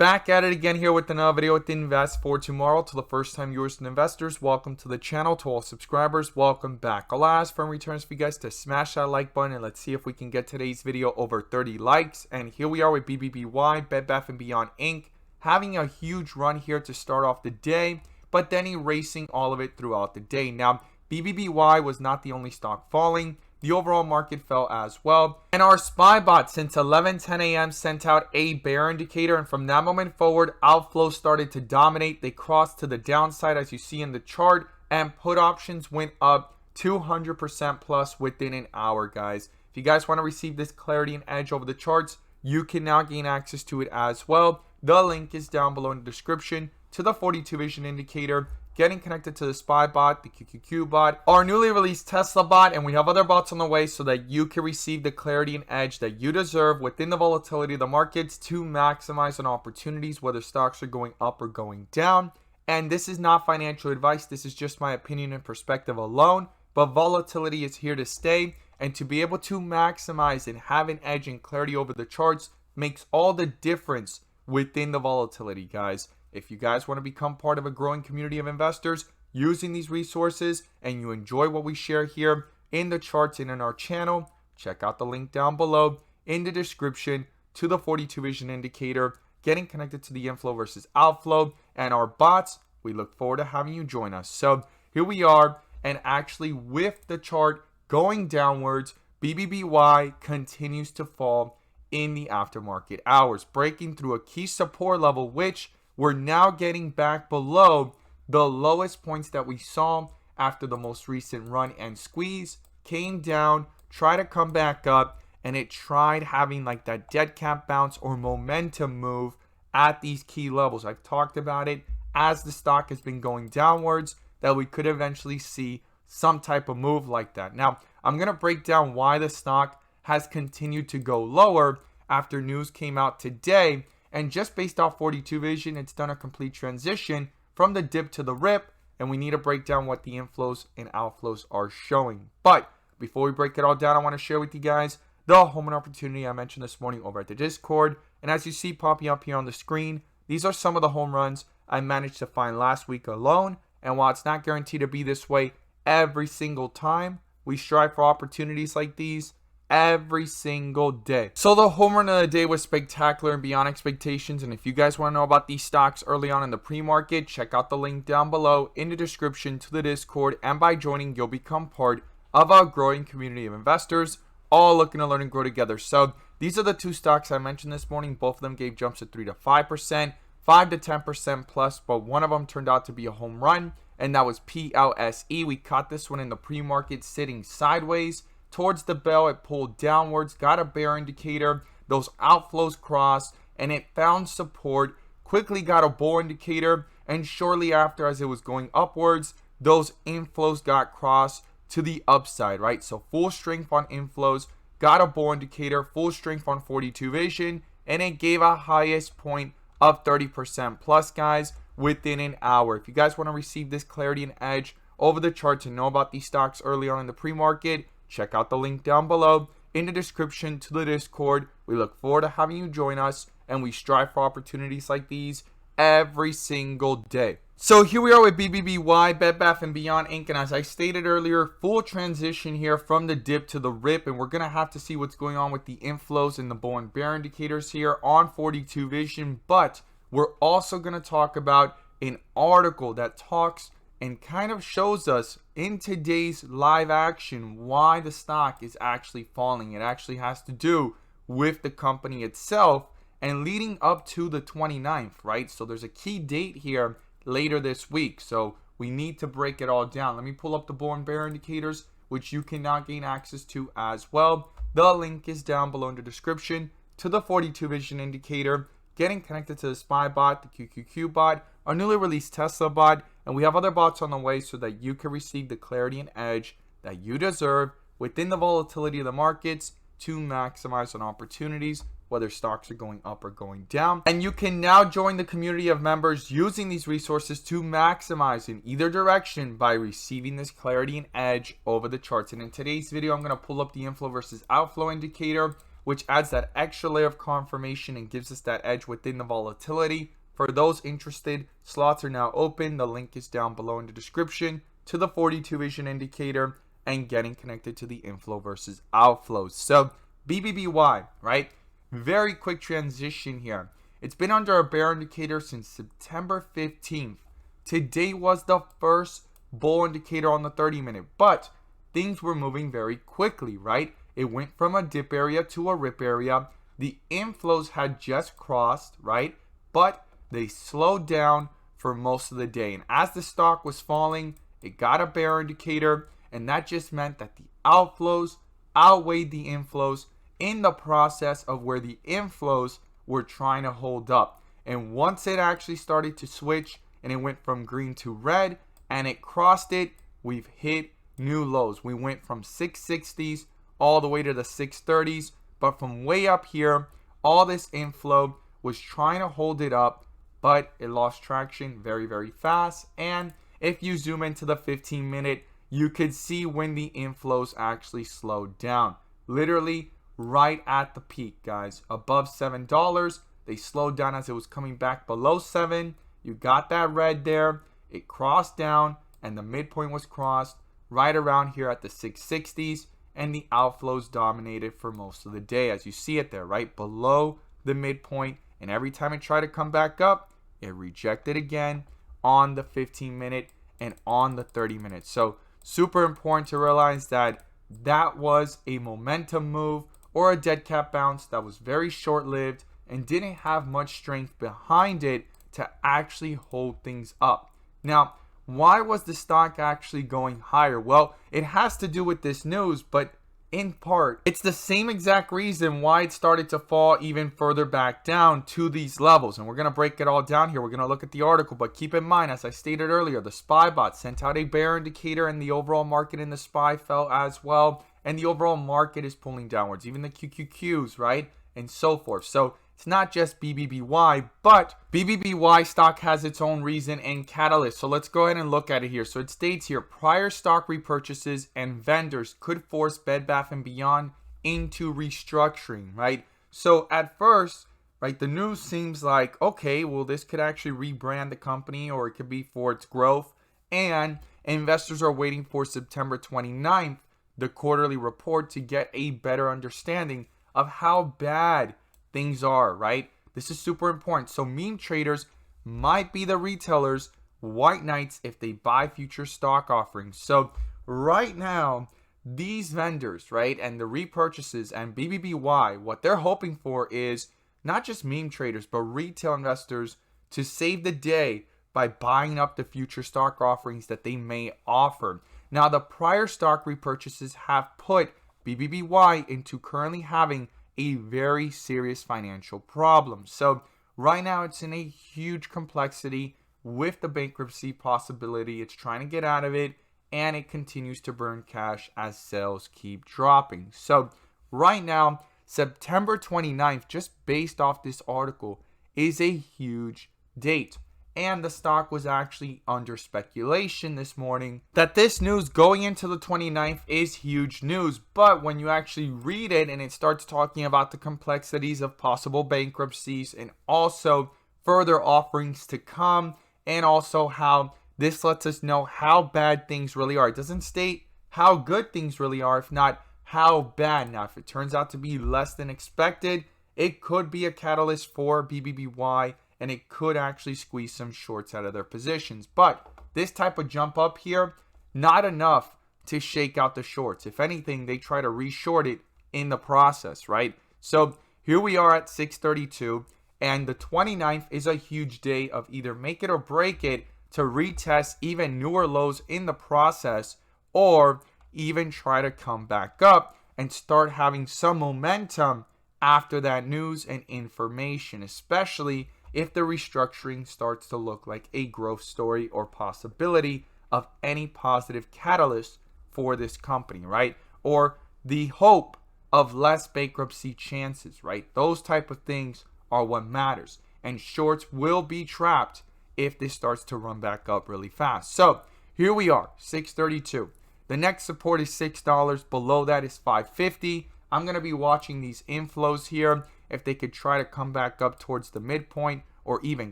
Back at it again here with another video with Invest for Tomorrow. To the first time viewers and investors, welcome to the channel. To all subscribers, welcome back. I'll ask for returns for you guys to smash that like button, and let's see if we can get today's video over 30 likes. And here we are with BBBY, Bed Bath & Beyond Inc. having a huge run here to start off the day, but then erasing all of it throughout the day. Now, BBBY was not the only stock falling. The overall market fell as well. And our SPY bot since 11:10 a.m. sent out a bear indicator. And from that moment forward, outflows started to dominate. They crossed to the downside as you see in the chart. And put options went up 200% plus within an hour, guys. If you guys want to receive this clarity and edge over the charts, you can now gain access to it as well. The link is down below in the description to the 42 vision indicator, getting connected to the SPY bot, the QQQ bot, our newly released Tesla bot, and we have other bots on the way so that you can receive the clarity and edge that you deserve within the volatility of the markets to maximize on opportunities, whether stocks are going up or going down. And this is not financial advice. This is just my opinion and perspective alone, but volatility is here to stay. And to be able to maximize and have an edge and clarity over the charts makes all the difference within the volatility, guys. If you guys want to become part of a growing community of investors using these resources and you enjoy what we share here in the charts and in our channel, check out the link down below in the description to the 42 vision indicator, getting connected to the inflow versus outflow and our bots. We look forward to having you join us. So here we are, and actually with the chart going downwards, BBBY continues to fall in the aftermarket hours, breaking through a key support level, which we're now getting back below the lowest points that we saw after the most recent run and squeeze. Came down, tried to come back up, and it tried having like that dead cat bounce or momentum move at these key levels. I've talked about it as the stock has been going downwards that we could eventually see some type of move like that. Now, I'm going to break down why the stock has continued to go lower after news came out today. And just based off 42 vision, it's done a complete transition from the dip to the rip. And we need to break down what the inflows and outflows are showing. But before we break it all down, I want to share with you guys the home run opportunity I mentioned this morning over at the Discord. And as you see popping up here on the screen, these are some of the home runs I managed to find last week alone. And while it's not guaranteed to be this way every single time, we strive for opportunities like these every single day. So the home run of the day was spectacular and beyond expectations. And if you guys want to know about these stocks early on in the pre-market, check out the link down below in the description to the Discord. And by joining, you'll become part of our growing community of investors, all looking to learn and grow together. So these are the two stocks I mentioned this morning. Both of them gave jumps at 3 to 5%, 5 to 10% plus, but one of them turned out to be a home run, and that was PLSE. We caught this one in the pre-market sitting sideways. Towards the bell, it pulled downwards, got a bear indicator, those outflows crossed, and it found support, quickly got a bull indicator, and shortly after, as it was going upwards, those inflows got crossed to the upside, right? So full strength on inflows, got a bull indicator, full strength on 42 vision, and it gave a highest point of 30% plus, guys, within an hour. If you guys want to receive this clarity and edge over the chart to know about these stocks early on in the pre-market, check out the link down below in the description to the Discord. We look forward to having you join us, and we strive for opportunities like these every single day. So here we are with BBBY, Bed Bath & Beyond Inc. And as I stated earlier, full transition here from the dip to the rip. And we're going to have to see what's going on with the inflows and the bull and bear indicators here on 42 vision. But we're also going to talk about an article that talks and kind of shows us in today's live action why the stock is actually falling. It actually has to do with the company itself and leading up to the 29th, right? So there's a key date here later this week. So we need to break it all down. Let me pull up the bull and bear indicators, which you can now gain access to as well. The link is down below in the description to the 42 vision indicator, getting connected to the SPY bot, the QQQ bot, our newly released Tesla bot, and we have other bots on the way so that you can receive the clarity and edge that you deserve within the volatility of the markets to maximize on opportunities, whether stocks are going up or going down. And you can now join the community of members using these resources to maximize in either direction by receiving this clarity and edge over the charts. And in today's video, I'm going to pull up the inflow versus outflow indicator which adds that extra layer of confirmation and gives us that edge within the volatility. For those interested, slots are now open. The link is down below in the description to the 42 vision indicator and getting connected to the inflow versus outflows. So BBBY, right? Very quick transition here. It's been under a bear indicator since September 15th. Today was the first bull indicator on the 30-minute, but things were moving very quickly, right? It went from a dip area to a rip area. The inflows had just crossed, right? But they slowed down for most of the day. And as the stock was falling, it got a bear indicator, and that just meant that the outflows outweighed the inflows in the process of where the inflows were trying to hold up. And once it actually started to switch and it went from green to red and it crossed it, we've hit new lows. We went from 660s all the way to the 630s, but from way up here, all this inflow was trying to hold it up, but it lost traction very, very fast. And if you zoom into the 15-minute, you could see when the inflows actually slowed down. Literally right at the peak, guys, above $7. They slowed down as it was coming back below 7. You got that red there. It crossed down, and the midpoint was crossed right around here at the 660s, and the outflows dominated for most of the day, as you see it there, right below the midpoint. And every time it tried to come back up, it rejected again on the 15-minute and on the 30-minute. So super important to realize that that was a momentum move or a dead cat bounce that was very short-lived and didn't have much strength behind it to actually hold things up. Now, why was the stock actually going higher? Well, it has to do with this news, but in part, it's the same exact reason why it started to fall even further back down to these levels. And we're going to break it all down here. We're going to look at the article, but keep in mind, as I stated earlier, the SPY bot sent out a bear indicator and the overall market in the SPY fell as well. And the overall market is pulling downwards, even the QQQs, right? And so forth. So it's not just BBBY, but BBBY stock has its own reason and catalyst. So let's go ahead and look at it here. So it states here, prior stock repurchases and vendors could force Bed Bath & Beyond into restructuring, right? So at first, right, the news seems like, okay, well, this could actually rebrand the company, or it could be for its growth. And investors are waiting for September 29th, the quarterly report, to get a better understanding of how bad things are, right? This is super important. So meme traders might be the retailers' white knights if they buy future stock offerings. So right now, these vendors, right, and the repurchases and BBBY, what they're hoping for is not just meme traders, but retail investors to save the day by buying up the future stock offerings that they may offer. Now, the prior stock repurchases have put BBBY into currently having a very serious financial problem. So right now it's in a huge complexity with the bankruptcy possibility. It's trying to get out of it, and it continues to burn cash as sales keep dropping. So right now, September 29th, just based off this article, is a huge date. And the stock was actually under speculation this morning that this news going into the 29th is huge news. But when you actually read it and it starts talking about the complexities of possible bankruptcies and also further offerings to come, and also how this lets us know how bad things really are. It doesn't state how good things really are, if not how bad. Now, if it turns out to be less than expected, it could be a catalyst for BBBY, and it could actually squeeze some shorts out of their positions. But this type of jump up here, not enough to shake out the shorts. If anything, they try to reshort it in the process, right? So here we are at 632, and the 29th is a huge day of either make it or break it to retest even newer lows in the process, or even try to come back up and start having some momentum after that news and information, especially if the restructuring starts to look like a growth story or possibility of any positive catalyst for this company, right? Or the hope of less bankruptcy chances, right? Those type of things are what matters. And shorts will be trapped if this starts to run back up really fast. So here we are, 632. The next support is $6. Below that is $5.50. I'm going to be watching these inflows here if they could try to come back up towards the midpoint or even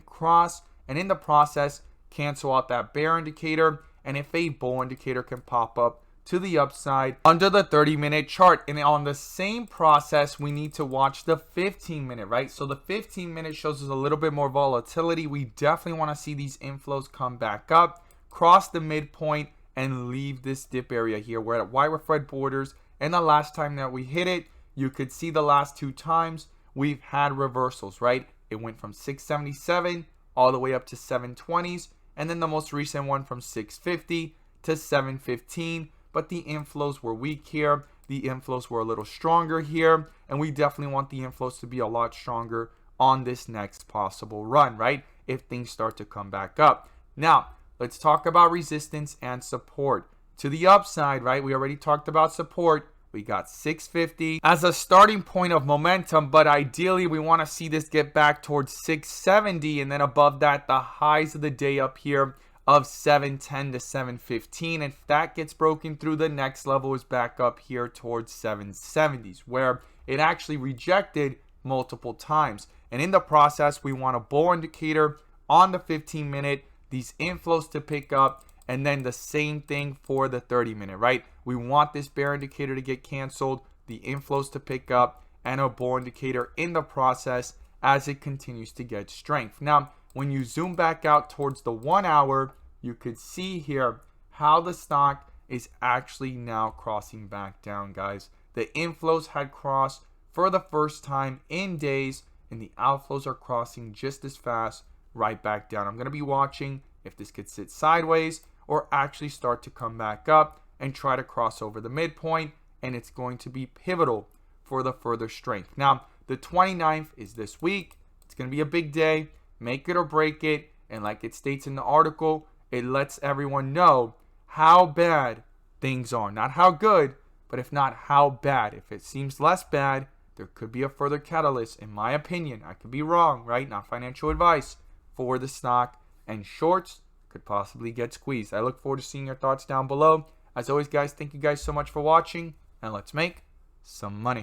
cross, and in the process cancel out that bear indicator, and if a bull indicator can pop up to the upside under the 30-minute chart. And on the same process, we need to watch the 15-minute, right? So the 15-minute shows us a little bit more volatility. We definitely want to see these inflows come back up, cross the midpoint, and leave this dip area here. We're at wire Fred borders, and the last time that we hit it, you could see the last two times we've had reversals, right? It went from 677 all the way up to 720s, and then the most recent one from 650 to 715. But the inflows were weak here. The inflows were a little stronger here, and we definitely want the inflows to be a lot stronger on this next possible run, right? If things start to come back up. Now, let's talk about resistance and support. To the upside, right? We already talked about support. We got 650 as a starting point of momentum, but ideally we want to see this get back towards 670, and then above that, the highs of the day up here of 710 to 715. If that gets broken through, the next level is back up here towards 770s, where it actually rejected multiple times. And in the process, we want a bull indicator on the 15-minute, these inflows to pick up, and then the same thing for the 30-minute, right? We want this bear indicator to get canceled, the inflows to pick up, and a bull indicator in the process as it continues to get strength. Now, when you zoom back out towards the 1 hour, you could see here how the stock is actually now crossing back down, guys. The inflows had crossed for the first time in days, and the outflows are crossing just as fast right back down. I'm going to be watching if this could sit sideways or actually start to come back up and try to cross over the midpoint, and it's going to be pivotal for the further strength. Now, the 29th is this week. It's going to be a big day. Make it or break it, and like it states in the article, it lets everyone know how bad things are. Not how good, but if not how bad. If it seems less bad, there could be a further catalyst, in my opinion. I could be wrong, right? Not financial advice for the stock, and shorts could possibly get squeezed. I look forward to seeing your thoughts down below. As always, guys, thank you guys so much for watching, and let's make some money.